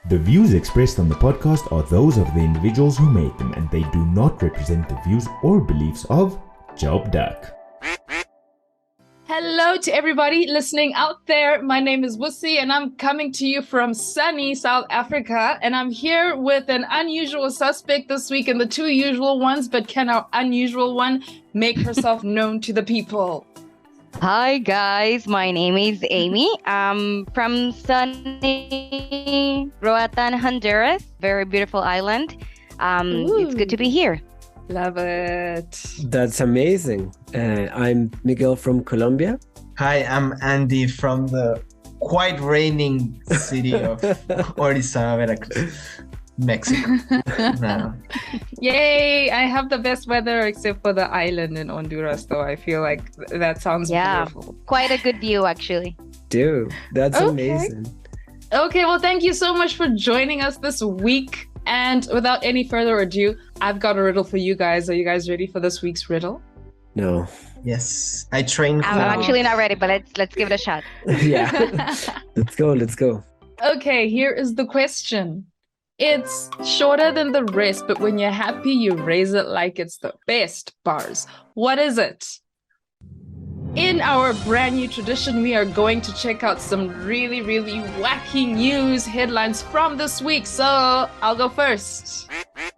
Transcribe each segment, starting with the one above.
The views expressed on the podcast are those of the individuals who made them, and they do not represent the views or beliefs of Job Duck. Hello to everybody listening out there. My name is Wussy and I'm coming to you from sunny South Africa. And I'm here with an unusual suspect this week and the two usual ones. But can our unusual one make herself known to the people? Hi guys, my name is Aimee. I'm from sunny Roatan, Honduras. Very beautiful island. It's good to be here. Love it. That's amazing. I'm Miguel from Colombia. Hi, I'm Andy from the quite raining city of Orizaba, Veracruz, Mexico. No. Yay! I have the best weather except for the island in Honduras, though. I feel like that sounds beautiful. Quite a good view, actually. Dude, that's amazing. Okay, well, thank you so much for joining us this week. And without any further ado, I've got a riddle for you guys. Are you guys ready for this week's riddle? No. Yes, I trained. I'm actually not ready, but let's give it a shot. Yeah. Let's go. Okay, here is the question. It's shorter than the rest, but when you're happy, you raise it like it's the best. Bars. What is it? In our brand new tradition, we are going to check out some really, really wacky news headlines from this week. So I'll go first.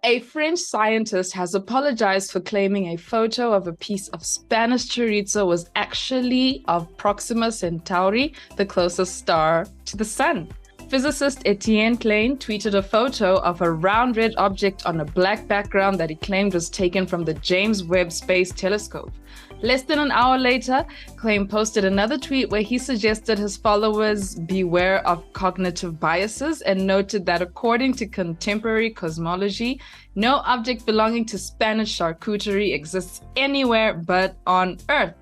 A French scientist has apologized for claiming a photo of a piece of Spanish chorizo was actually of Proxima Centauri, the closest star to the sun. Physicist Etienne Klein tweeted a photo of a round red object on a black background that he claimed was taken from the James Webb Space Telescope. Less than an hour later, Klein posted another tweet where he suggested his followers beware of cognitive biases and noted that according to contemporary cosmology, no object belonging to Spanish charcuterie exists anywhere but on Earth.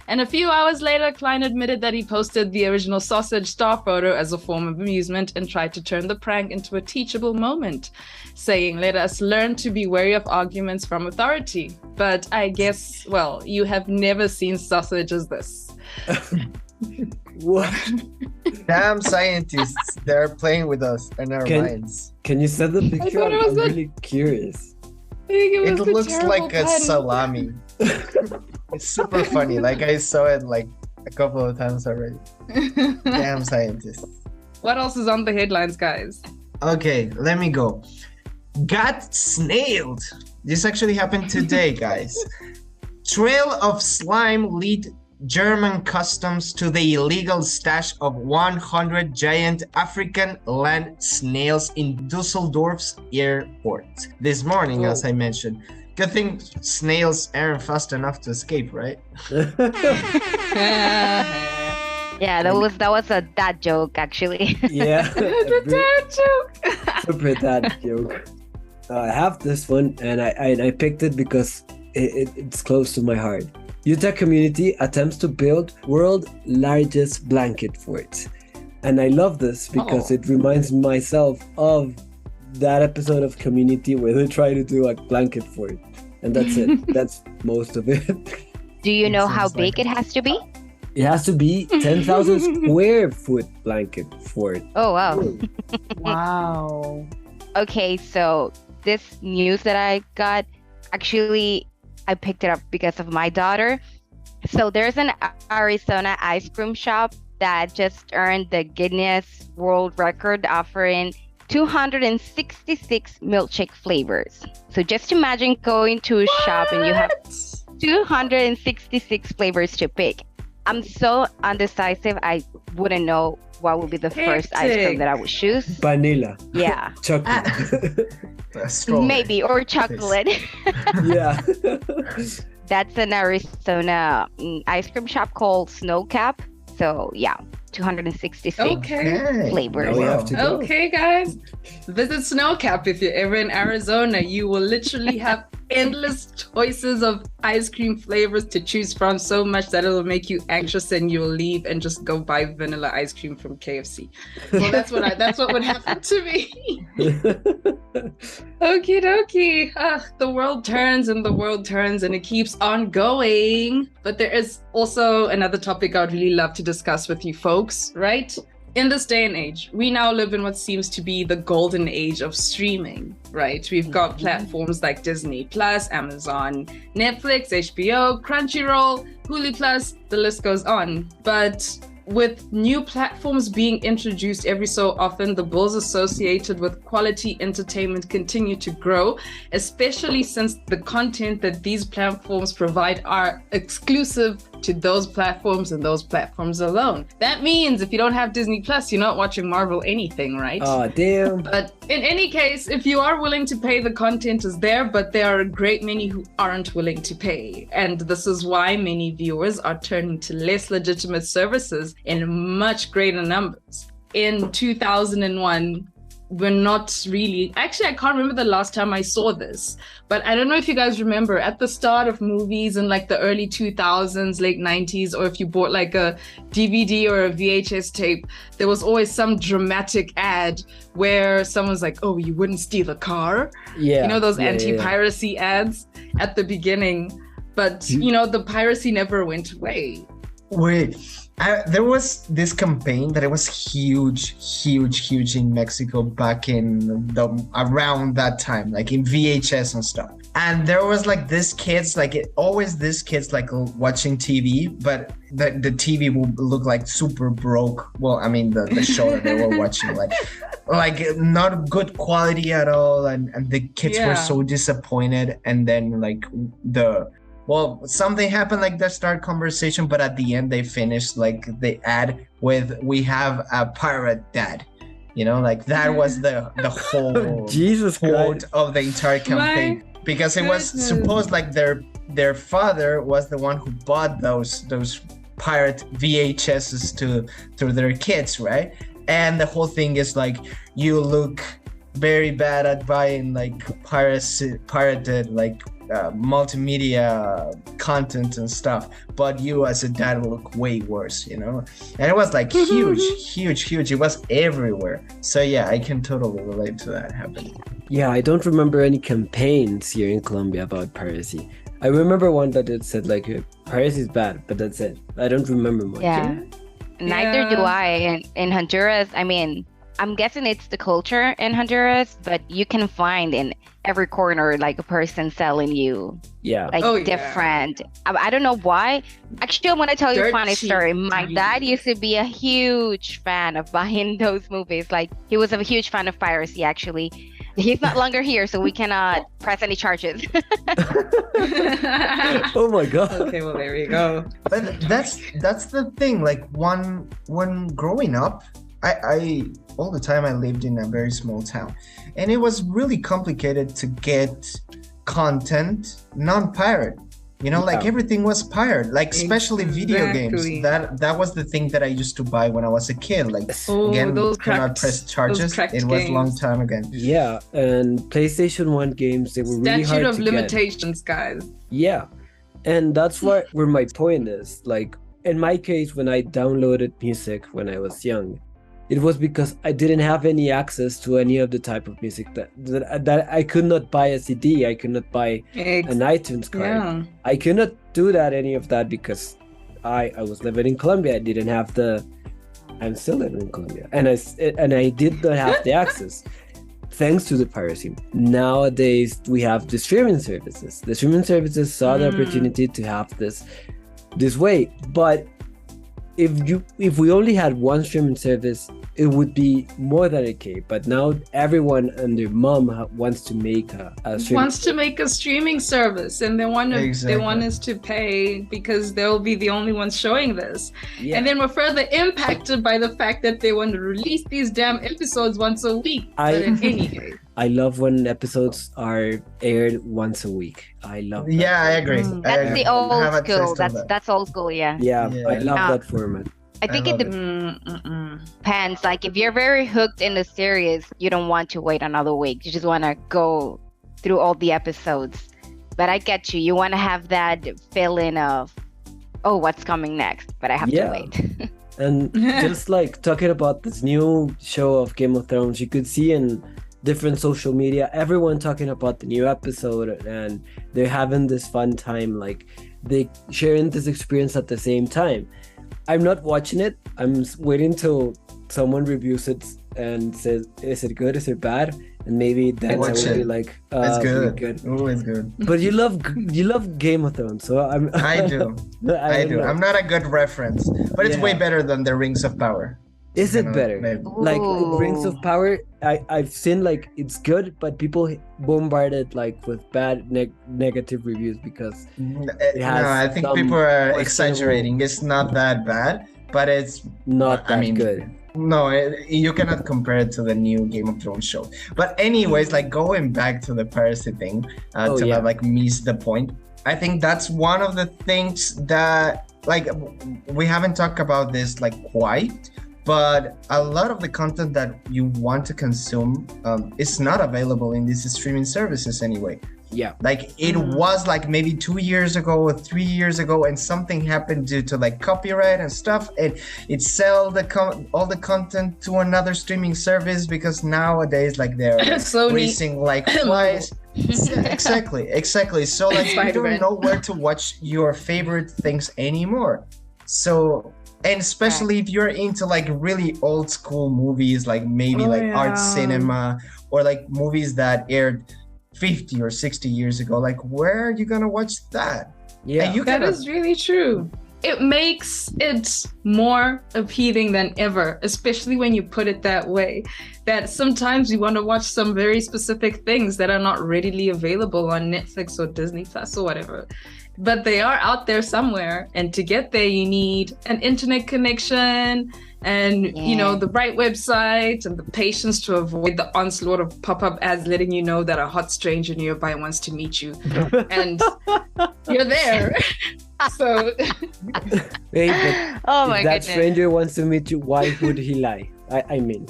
And a few hours later, Klein admitted that he posted the original sausage star photo as a form of amusement and tried to turn the prank into a teachable moment, saying, "Let us learn to be wary of arguments from authority." But I guess, well, you have never seen sausage as this. What? Damn scientists, they're playing with us and our minds. Can you send the picture? I'm a- really curious. It looks like a pun. salami. It's super funny. Like I saw it like a couple of times already. Damn scientists. What else is on the headlines, guys? Okay, let me go. Got snailed. This actually happened today, guys. Trail of slime lead German customs to the illegal stash of 100 giant African land snails in Dusseldorf's airport. This morning, as I mentioned. Good thing snails aren't fast enough to escape, right? Yeah, that was a dad joke, actually. Yeah. The dad joke. Super dad joke. I have this one, and I picked it because it's close to my heart. Utah community attempts to build world's largest blanket fort. And I love this because it reminds myself of that episode of Community where they try to do a blanket fort. And that's it. That's most of it. Do you know how big it has to be? It has to be 10,000 square foot blanket fort. Oh, wow. Wow. Okay, so this news that I got, actually, I picked it up because of my daughter. So there's an Arizona ice cream shop that just earned the Guinness World Record, offering 266 milkshake flavors. So just imagine going to a shop and you have 266 flavors to pick. I'm so undecisive, I wouldn't know what would be the first ice cream that I would choose. Vanilla. Yeah. Chocolate. Maybe, or chocolate. Yeah. That's an Arizona ice cream shop called Snowcap. So yeah, 266 flavors. Now we have to go. Okay, guys. Visit Snowcap if you're ever in Arizona. You will literally have endless choices of ice cream flavors to choose from, so much that it'll make you anxious and you'll leave and just go buy vanilla ice cream from KFC. Well, that's what would happen to me. Okie dokie. The world turns and the world turns and it keeps on going. But there is also another topic I'd really love to discuss with you folks, right? in this day and age, we now live in what seems to be the golden age of streaming, right? We've got platforms like Disney Plus, Amazon, Netflix, HBO, Crunchyroll, Hulu Plus, the list goes on. But with new platforms being introduced every so often, the bills associated with quality entertainment continue to grow, especially since the content that these platforms provide are exclusive to those platforms and those platforms alone. That means if you don't have Disney Plus, you're not watching Marvel anything, right? Oh, damn. But in any case, if you are willing to pay, the content is there, but there are a great many who aren't willing to pay. And this is why many viewers are turning to less legitimate services in much greater numbers. In 2001, we're not really, actually, I can't remember the last time I saw this, but I don't know if you guys remember at the start of movies in like the early 2000s, late 90s, or if you bought like a DVD or a VHS tape, there was always some dramatic ad where someone's like, oh, you wouldn't steal a car? Yeah. You know, those yeah, anti-piracy ads at the beginning, but you know, the piracy never went away. Wait, there was this campaign that it was huge in Mexico back in around that time, like in VHS and stuff. And there was like these kids, like these kids like watching TV, but the TV will look like super broke. Well, I mean the show that they were watching, like not good quality at all, and the kids were so disappointed. And then like something happened, like the start conversation, but at the end they finished like the ad with "We have a pirate dad," you know, like that was the whole Jesus point Christ. of the entire campaign, because it was supposed like their father was the one who bought those pirate VHSs to their kids, right? And the whole thing is like, you look very bad at buying like pirated like multimedia content and stuff, but you as a dad will look way worse, you know? And it was like huge. It was everywhere. So yeah, I can totally relate to that happening. Yeah, I don't remember any campaigns here in Colombia about piracy. I remember one that it said like piracy is bad, but that's it. I don't remember much. Yeah. Neither do I. In Honduras, I mean, I'm guessing it's the culture in Honduras, but you can find in every corner like a person selling you different. I don't know why. Actually, I want to tell you a funny story. My dad used to be a huge fan of buying those movies. Like, he was a huge fan of piracy, actually. He's not longer here, so we cannot press any charges. Oh my god. Okay, well, there we go. But that's the thing. Like, when growing up, I all the time I lived in a very small town, and it was really complicated to get content non-pirate. You know, like everything was pirate, like especially video games. That was the thing that I used to buy when I was a kid. Like again, those cannot press charges. It was games. long time again. Yeah, and PlayStation 1 games, they were really hard to get. Statute of limitations, guys. Yeah, and that's where my point is. Like, in my case, when I downloaded music when I was young, it was because I didn't have any access to any of the type of music that I could not buy a CD. I could not buy an iTunes card. Yeah. I could not do any of that because I was living in Colombia. I didn't have I'm still living in Colombia, and I did not have the access. Thanks to the piracy. Nowadays we have the streaming services. The streaming services saw the opportunity to have this way, but if we only had one streaming service, it would be more than okay. But now everyone and their mom wants to make a streaming service, and they want us to pay because they'll be the only ones showing this. Yeah. And then we're further impacted by the fact that they want to release these damn episodes once a week. I love when episodes are aired once a week. I love that. Yeah, I agree. That's the old school. That's old school, yeah. Yeah, I love that format. I think it depends. Like, if you're very hooked in the series, you don't want to wait another week. You just want to go through all the episodes. But I get you. You want to have that feeling of, oh, what's coming next? But I have to wait. And just like talking about this new show of Game of Thrones, you could see in different social media, everyone talking about the new episode, and they're having this fun time, like they sharing this experience at the same time. I'm not watching it. I'm waiting till someone reviews it and says, is it good, is it bad, and maybe then I Watch will be it. like, It's really good. Oh, it's good. But you love Game of Thrones, so I do. I don't do. know. I'm not a good reference, but it's way Yeah. better than the Rings of Power. Is it better? Maybe. Like Rings Ooh. of Power, I've seen like it's good, but people bombarded like with bad negative reviews because No, has I think some people are questionable- exaggerating. It's not that bad, but it's not that I mean, good. no, you cannot compare it to the new Game of Thrones show. But anyways, like going back to the piracy thing, Oh, to yeah. not like miss the point. I think that's one of the things that like we haven't talked about this like quite, but a lot of the content that you want to consume is not available in these streaming services anyway. Yeah. Like it was like maybe 2 years ago or 3 years ago, and something happened due to like copyright and stuff, and it sell all the content to another streaming service because nowadays like they're Sony. racing like flies. Exactly. So like you Spider-Man. don't know where to watch your favorite things anymore. So, and especially if you're into like really old school movies, like maybe art cinema or like movies that aired 50 or 60 years ago, like where are you gonna watch that? Yeah. And you That cannot- is really true. It makes it more appealing than ever, especially when you put it that way. That sometimes you want to watch some very specific things that are not readily available on Netflix or Disney Plus or whatever. But they are out there somewhere. And to get there, you need an internet connection and, you know, Yeah. the right website and the patience to avoid the onslaught of pop-up ads letting you know that a hot stranger nearby wants to meet you. And you're there. So Hey, but Oh if my that goodness. stranger wants to meet you, why would he lie? I mean,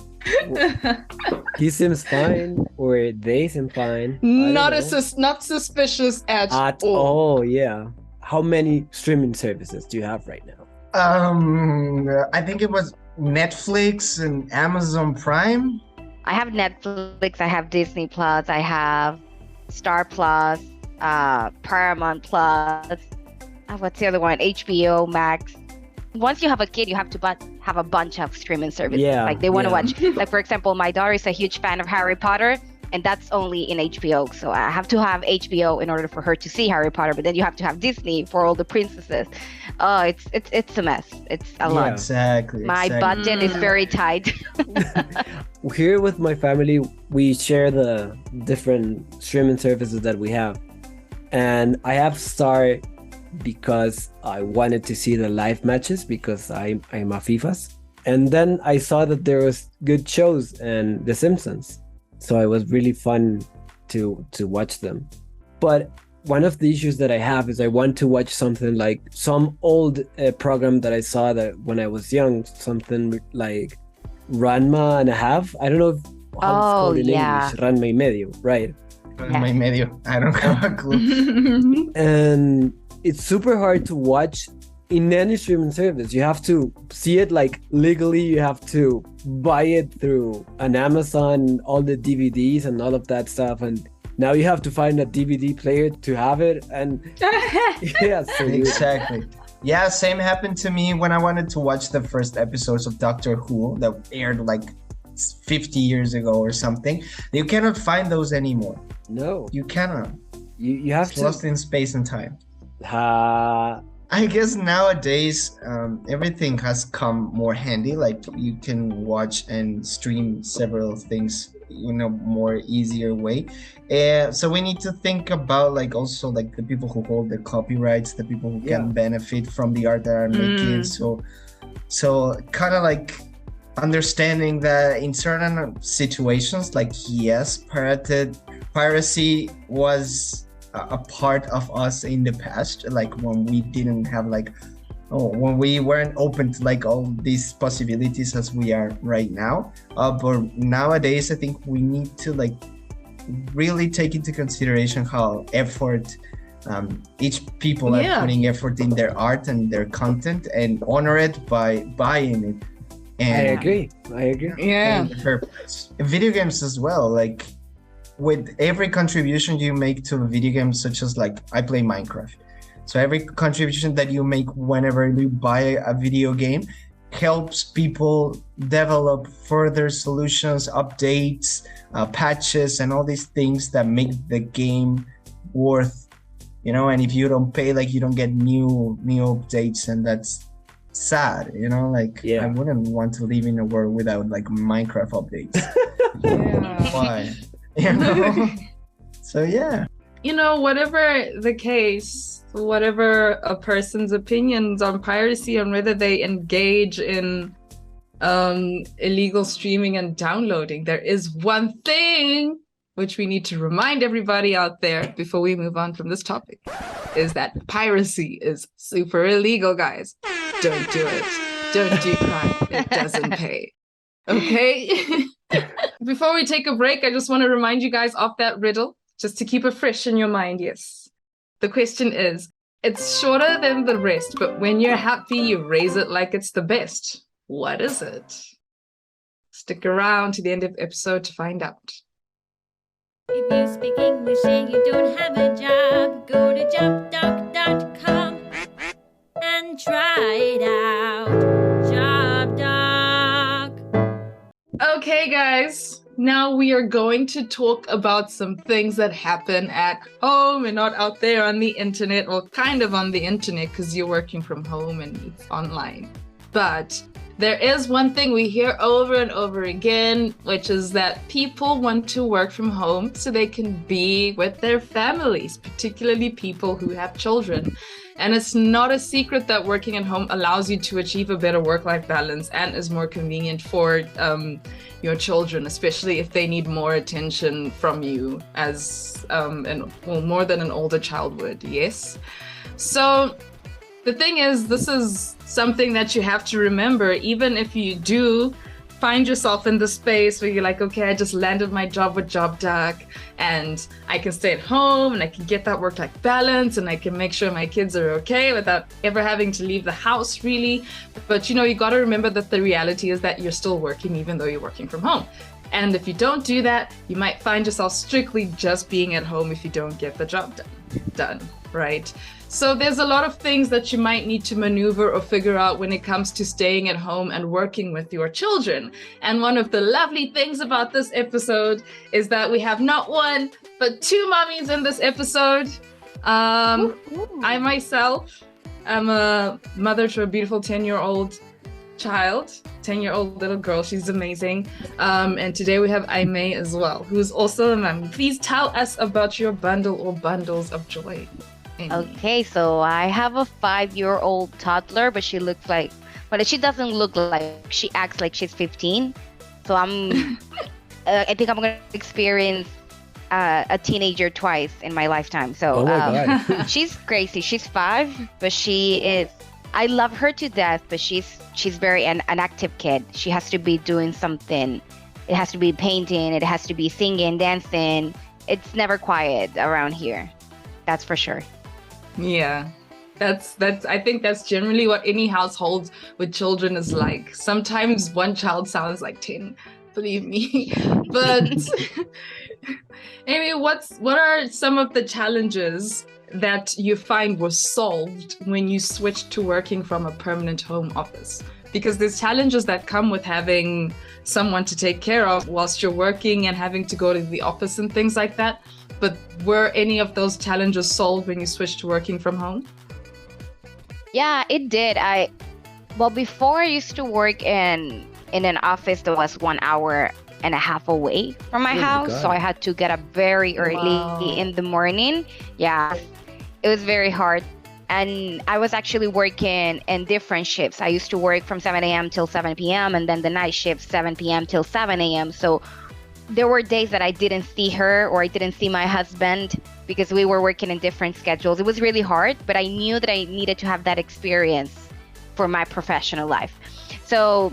he seems fine, or they seem fine. I don't not know. not suspicious at At all. all. Yeah. How many streaming services do you have right now? I think it was Netflix and Amazon Prime. I have Netflix, I have Disney Plus, I have Star Plus, Paramount Plus. What's the other one? HBO Max. Once you have a kid, you have to have a bunch of streaming services. Yeah, Like they want to yeah. watch. Like for example, my daughter is a huge fan of Harry Potter, and that's only in HBO. So I have to have HBO in order for her to see Harry Potter. But then you have to have Disney for all the princesses. Oh, it's a mess. It's a Yeah. lot. Exactly. My budget is very tight. Here with my family, we share the different streaming services that we have. And I have Star because I wanted to see the live matches because I'm a FIFAs. And then I saw that there was good shows and The Simpsons. So it was really fun to watch them. But one of the issues that I have is I want to watch something like some old program that I saw that when I was young, something like Ranma and a half. I don't know how it's called in yeah. English. Ranma y medio, right? My medio. I don't have a clue. And it's super hard to watch in any streaming service. You have to see it like legally. You have to buy it through an Amazon, all the DVDs and all of that stuff. And now you have to find a DVD player to have it. And yeah, so Exactly. Yeah, same happened to me when I wanted to watch the first episodes of Doctor Who that aired like 50 years ago or something. You cannot find those anymore. no, You cannot. you have It's lost in space and time. to. I guess nowadays everything has come more handy. Like you can watch and stream several things in a more easier way. So we need to think about like also like the people who hold the copyrights, the people who can benefit from the art that are making. So kind of like understanding that in certain situations, like yes, piracy was a part of us in the past, like when we didn't have like when we weren't open to like all these possibilities as we are right now, but nowadays I think we need to like really take into consideration how effort each people are putting effort in their art and their content and honor it by buying it. And I agree. Yeah. in the first place. Video games as well, like with every contribution you make to a video game, such as like I play Minecraft, so every contribution that you make whenever you buy a video game helps people develop further solutions, updates, patches, and all these things that make the game worth, and if you don't pay, like, you don't get new updates, and that's sad, I wouldn't want to live in a world without like Minecraft updates. Why? So yeah. Whatever the case, whatever a person's opinions on piracy and whether they engage in illegal streaming and downloading, there is one thing which we need to remind everybody out there before we move on from this topic, is that piracy is super illegal, guys. Don't do it. Don't do crime. It doesn't pay. Okay? Before we take a break, I just want to remind you guys of that riddle, just to keep it fresh in your mind. Yes. The question is, it's shorter than the rest, but when you're happy, you raise it like it's the best. What is it? Stick around to the end of the episode to find out. If you speak English and you don't have a job, go to jumpdoc.com and try it out. Job Doc. Okay, guys. Now we are going to talk about some things that happen at home and not out there on the internet, or kind of on the internet because you're working from home and it's online. But there is one thing we hear over and over again, which is that people want to work from home so they can be with their families, particularly people who have children. And it's not a secret that working at home allows you to achieve a better work-life balance and is more convenient for your children, especially if they need more attention from you as more than an older child would. Yes. So the thing is, this is something that you have to remember, even if you do find yourself in the space where you're like, okay, I just landed my job with JobDoc and I can stay at home and I can get that work-life balance and I can make sure my kids are okay without ever having to leave the house, really. But you got to remember that the reality is that you're still working even though you're working from home. And if you don't do that, you might find yourself strictly just being at home if you don't get the job done, right? So there's a lot of things that you might need to maneuver or figure out when it comes to staying at home and working with your children. And one of the lovely things about this episode is that we have not one, but two mommies in this episode. I myself am a mother to a beautiful 10-year-old child, 10-year-old little girl. She's amazing. And today we have Aimee as well, who's also a mommy. Please tell us about your bundle or bundles of joy. Okay, so I have a 5-year-old toddler, but she looks like, but she doesn't look like, she acts like she's 15. So I think I'm going to experience a teenager twice in my lifetime. So she's crazy. She's 5, but I love her to death, but she's very an active kid. She has to be doing something. It has to be painting. It has to be singing, dancing. It's never quiet around here. That's for sure. Yeah, that's I think that's generally what any household with children is like. Sometimes one child sounds like 10, believe me. But Aimee, what are some of the challenges that you find were solved when you switched to working from a permanent home office? Because there's challenges that come with having someone to take care of whilst you're working and having to go to the office and things like that. But were any of those challenges solved when you switched to working from home? Yeah, it did. Before I used to work in an office that was 1.5 hours away from my house. So I had to get up very early in the morning. Yeah, it was very hard. And I was actually working in different shifts. I used to work from 7 a.m. till 7 p.m. and then the night shift 7 p.m. till 7 a.m. So there were days that I didn't see her or I didn't see my husband because we were working in different schedules. It was really hard, but I knew that I needed to have that experience for my professional life. So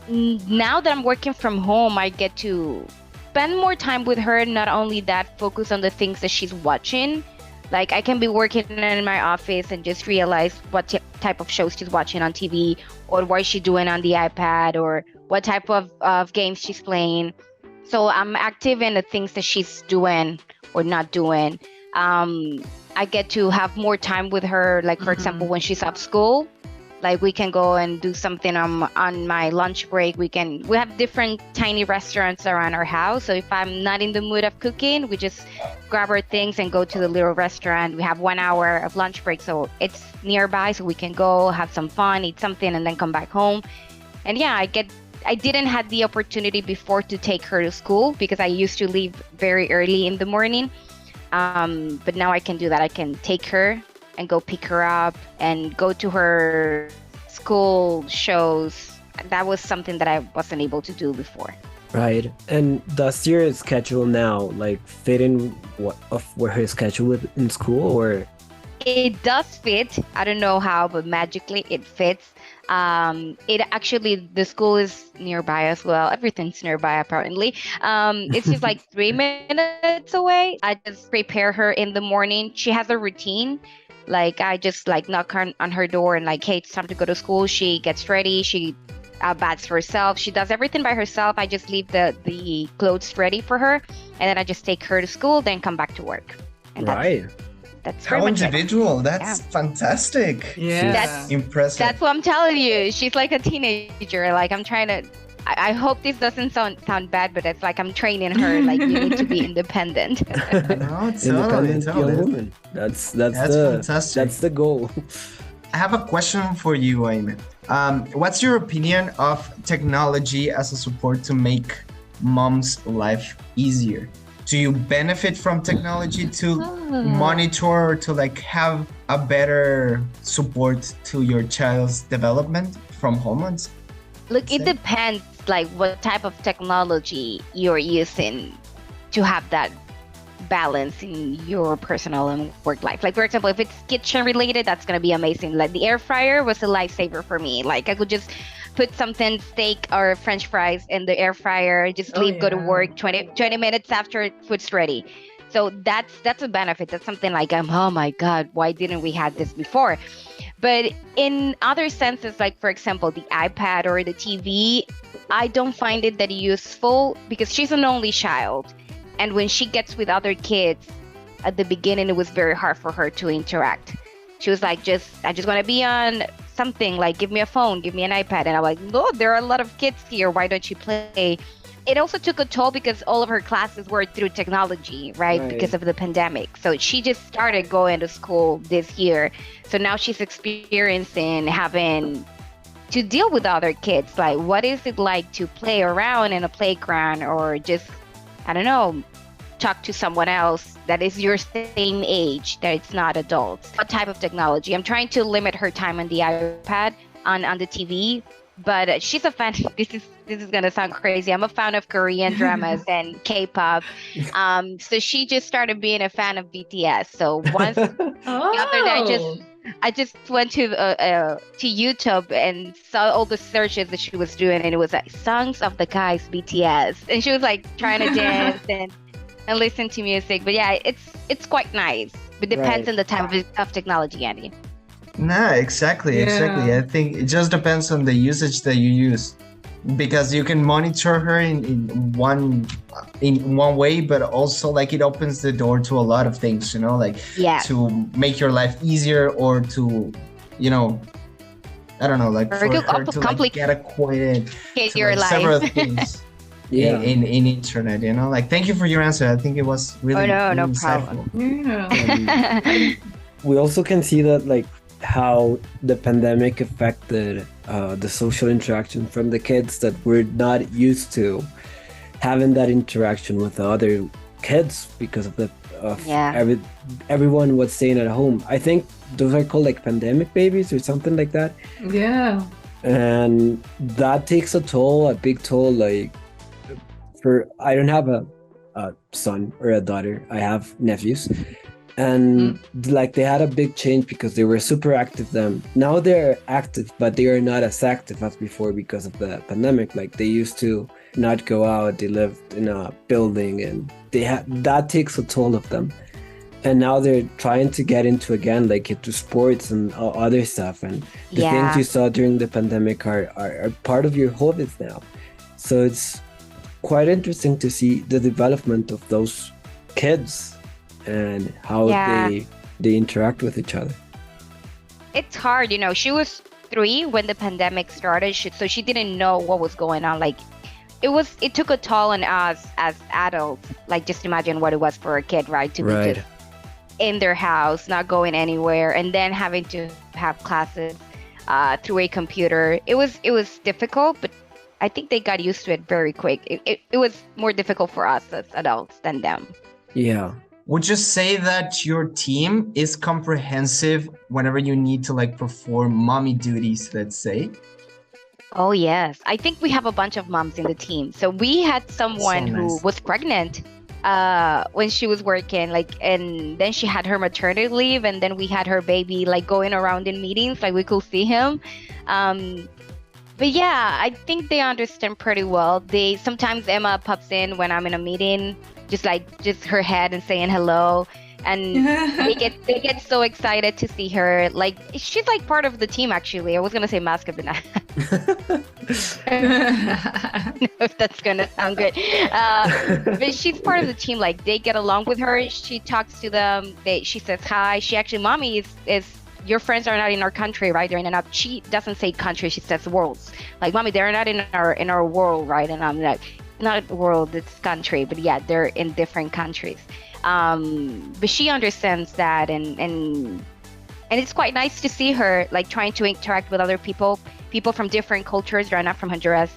now that I'm working from home, I get to spend more time with her. Not only that, focus on the things that she's watching. Like I can be working in my office and just realize what type of shows she's watching on TV or what she's doing on the iPad or what type of games she's playing. So I'm active in the things that she's doing or not doing. I get to have more time with her, like, for example, when she's at school, Like we can go and do something on my lunch break. We have different tiny restaurants around our house. So if I'm not in the mood of cooking, we just grab our things and go to the little restaurant. We have 1 hour of lunch break, so it's nearby, so we can go have some fun, eat something, and then come back home. And yeah, I didn't have the opportunity before to take her to school because I used to leave very early in the morning. But now I can do that. I can take her and go pick her up and go to her school shows. That was something that I wasn't able to do before. Right. And does your schedule now like fit in where her schedule in school, or? It does fit. I don't know how, but magically it fits. The school is nearby as well. Everything's nearby apparently. It's just like 3 minutes away. I just prepare her in the morning. She has a routine. Like I just like knock on her door and like, hey, it's time to go to school. She gets ready. She baths herself. She does everything by herself. I just leave the clothes ready for her, and then I just take her to school, then come back to work. And right. That's How pretty much individual. That's fantastic. Yeah. That's impressive. That's what I'm telling you. She's like a teenager. Like I'm trying to. I hope this doesn't sound bad, but it's like I'm training her. Like you need to be independent. No, Independent young totally. woman. That's fantastic. That's the goal. I have a question for you, Aimee. What's your opinion of technology as a support to make mom's life easier? Do you benefit from technology to monitor or to like have a better support to your child's development from hormones? Look, it depends like what type of technology you're using to have that balance in your personal and work life. Like for example, if it's kitchen related, that's gonna be amazing. Like the air fryer was a lifesaver for me. Like I could just put something, steak or French fries in the air fryer, just go to work 20 minutes after food's ready. So that's a benefit. That's something like oh my God, why didn't we have this before? But in other senses, like for example, the iPad or the TV, I don't find it that useful because she's an only child. And when she gets with other kids, at the beginning, it was very hard for her to interact. She was like, I just want to be on something, like give me a phone, give me an iPad. And I'm like, no, there are a lot of kids here. Why don't you play? It also took a toll because all of her classes were through technology, right? Because of the pandemic. So she just started going to school this year. So now she's experiencing having to deal with other kids. Like, what is it like to play around in a playground or just, I don't know, talk to someone else that is your same age, that it's not adults? What type of technology? I'm trying to limit her time on the iPad, on the TV, but she's a fan. This is gonna sound crazy. I'm a fan of Korean dramas and K-pop. So she just started being a fan of BTS. So once the other day, I just went to YouTube and saw all the searches that she was doing, and it was like songs of the guys BTS, and she was like trying to dance and listen to music. But yeah, it's quite nice. It depends on the type of technology, Andy. No, exactly. I think it just depends on the usage that you use, because you can monitor her in one way, but also like it opens the door to a lot of things, you know, like to make your life easier, or to, you know, I don't know, like for her to like get acquainted to your like several things in internet, you know. Like, thank you for your answer. I think it was really, no insightful. problem. We also can see that like how the pandemic affected the social interaction from the kids, that we're not used to having that interaction with the other kids because of everyone was staying at home. I think those are called like pandemic babies or something like that. Yeah. And that takes a big toll. Like I don't have a son or a daughter. I have nephews. And like they had a big change because they were super active then. Now they're active, but they are not as active as before because of the pandemic. Like they used to not go out. They lived in a building, and that takes a toll of them. And now they're trying to get into sports and other stuff. And the things you saw during the pandemic are part of your hobbies now. So it's quite interesting to see the development of those kids and how they interact with each other. It's hard, you know. She was 3 when the pandemic started. So she didn't know what was going on. Like it took a toll on us as adults. Like just imagine what it was for a kid, right? To be just in their house, not going anywhere, and then having to have classes through a computer. It was difficult, but I think they got used to it very quick. It was more difficult for us as adults than them. Yeah. Would you say that your team is comprehensive whenever you need to like perform mommy duties, let's say? Oh, yes. I think we have a bunch of moms in the team. So we had someone who was pregnant when she was working, like, and then she had her maternity leave, and then we had her baby like going around in meetings, like we could see him. But yeah, I think they understand pretty well. Sometimes Emma pops in when I'm in a meeting, just her head and saying hello. And they get so excited to see her. Like she's like part of the team actually. I was gonna say mascot, but not. I don't know if that's gonna sound good. But she's part of the team. Like they get along with her. She talks to them. She says hi. She actually, mommy is your friends are not in our country, right? They're in another. She doesn't say country. She says worlds. Like mommy, they're not in our world, right? And I'm like, not world, it's country. But yeah, they're in different countries. But she understands that, and it's quite nice to see her like trying to interact with other people from different cultures. They're not from Honduras.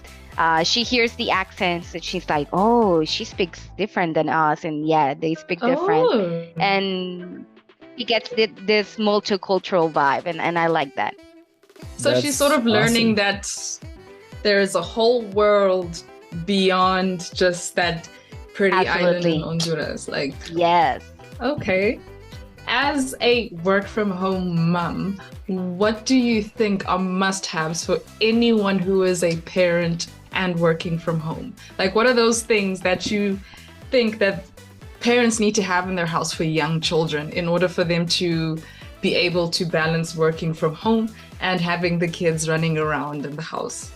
She hears the accents and she's like, oh, she speaks different than us, and yeah, they speak different, and she gets this multicultural vibe, and I like that. So she's sort of learning that there is a whole world beyond just that pretty island in Honduras. Like, yes. Okay. As a work from home mom, what do you think are must-haves for anyone who is a parent and working from home? Like, what are those things that you think that parents need to have in their house for young children in order for them to be able to balance working from home and having the kids running around in the house?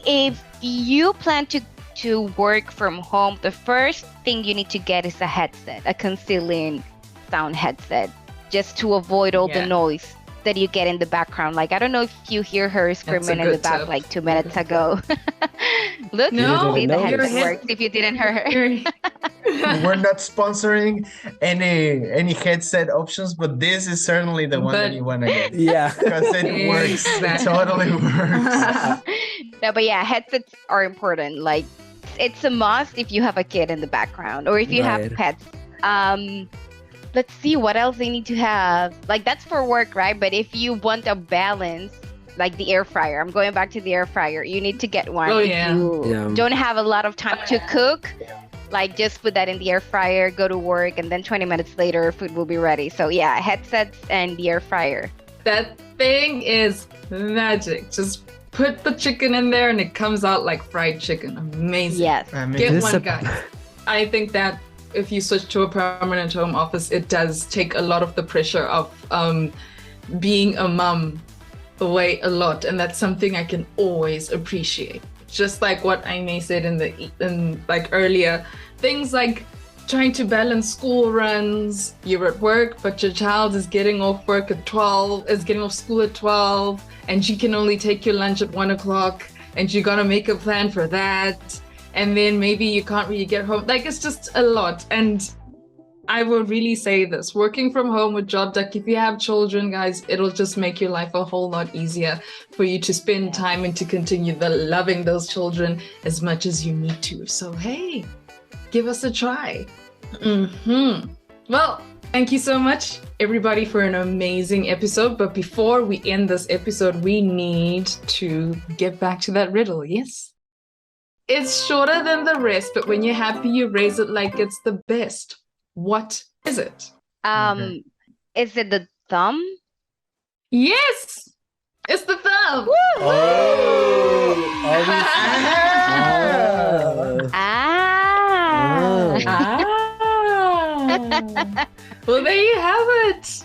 If you plan to work from home, the first thing you need to get is a headset, a concealing sound headset, just to avoid all the noise that you get in the background. Like, I don't know if you hear her screaming in the back like 2 minutes ago. Look, see the headset works if you didn't hear her. We're not sponsoring any headset options, but this is certainly the one that you want to get. Yeah. Because it works. It totally works. No, but yeah, headsets are important. Like, it's a must if you have a kid in the background or if you have pets. Let's see what else they need to have. Like, that's for work, right? But if you want a balance, like the air fryer, I'm going back to the air fryer. You need to get one. Oh, yeah. You don't have a lot of time to cook. Like, just put that in the air fryer, go to work, and then 20 minutes later, food will be ready. So yeah, headsets and the air fryer. That thing is magic. Just put the chicken in there and it comes out like fried chicken. Amazing. Yes. Get one, guys. I think that if you switch to a permanent home office, it does take a lot of the pressure of being a mom away a lot. And that's something I can always appreciate. Just like what Aimee said in like earlier, things like trying to balance school runs. You're at work, but your child is getting off school at 12, and you can only take your lunch at 1 o'clock, and you gotta make a plan for that. And then maybe you can't really get home. Like, it's just a lot. And I will really say this, working from home with JobDuck, if you have children, guys, it'll just make your life a whole lot easier for you to spend time and to continue loving those children as much as you need to. So, hey, give us a try. Well, thank you so much, everybody, for an amazing episode. But before we end this episode, we need to get back to that riddle. Yes? It's shorter than the rest, but when you're happy, you raise it like it's the best. What is it? Is it the thumb? Yes! It's the thumb! Oh! Well, there you have it.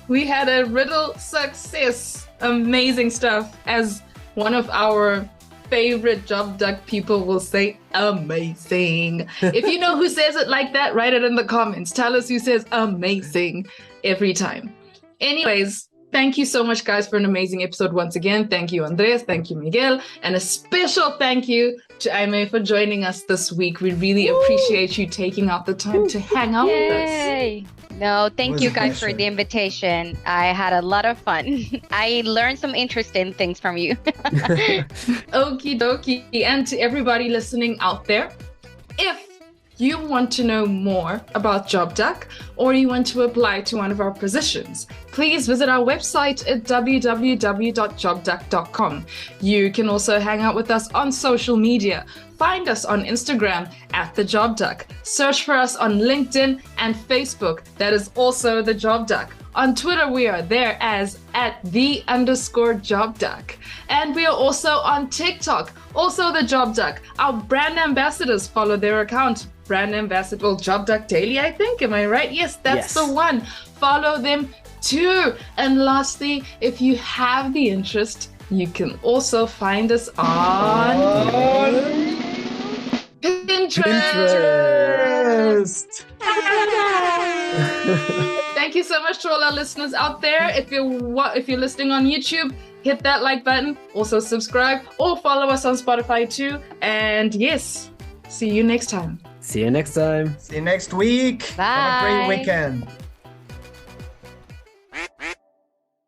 We had a riddle success. Amazing stuff. As one of our favorite JobDuck people will say, amazing. If you know who says it like that, write it in the comments. Tell us who says amazing every time. Anyways, Thank you so much, guys, for an amazing episode once again. Thank you, Andres. Thank you, Miguel. And a special thank you to Aimee for joining us this week. We really appreciate you taking out the time to hang out with us. Yay! No, thank Was you a guys for pleasure. the invitation. I had a lot of fun. I learned some interesting things from you. Okie dokie. And to everybody listening out there, if you want to know more about JobDuck or you want to apply to one of our positions, please visit our website at www.jobduck.com. You can also hang out with us on social media. Find us on Instagram at The Job Duck. Search for us on LinkedIn and Facebook. That is also The Job Duck. On Twitter, we are there as @the_JobDuck. And we are also on TikTok, also The Job Duck. Our brand ambassadors follow their account. Brand ambassador, well, Job Duck Daily, I think. Am I right? Yes, that's the one. Follow them too. And lastly, if you have the interest, you can also find us on Pinterest. Thank you so much to all our listeners out there. If you're listening on YouTube, hit that like button. Also subscribe or follow us on Spotify too. And yes, see you next time. See you next time. See you next week. Have a Bye. great weekend.